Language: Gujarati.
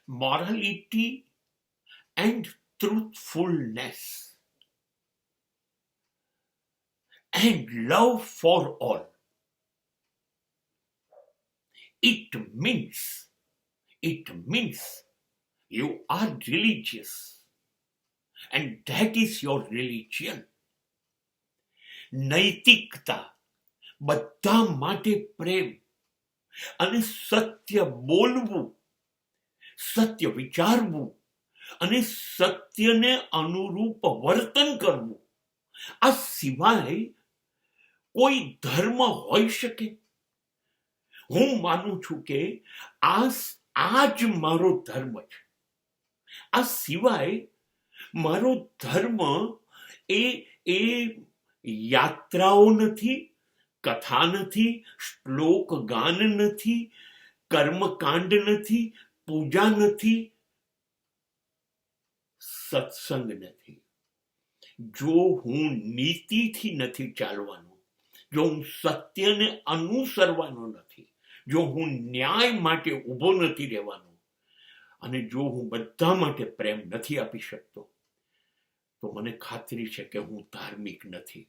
morality and truthfulness and love for all. It means you are religious, and that is your religion. નૈતિકતા, બધા માટે પ્રેમ અને સત્ય બોલવું, સત્ય વિચારવું અને સત્યને અનુરૂપ વર્તન કરવું, આ સિવાય કોઈ ધર્મ હોઈ શકે? હું માનું છું કે આ જ મારો ધર્મ છે. આ સિવાય મારો ધર્મ એ યાત્રાઓ નથી, કથા નથી, શ્લોક ગાન નથી, કર્મકાંડ નથી, પૂજા નથી, સત્સંગ નથી. જો હું નીતિથી નથી ચાલવાનો, જો હું સત્યને અનુસરવાનો નથી, જો હું ન્યાય માટે ઊભો નથી રહેવાનો, અને જો હું બધા માટે પ્રેમ નથી આપી શકતો, તો મને ખાતરી છે કે હું ધાર્મિક નથી.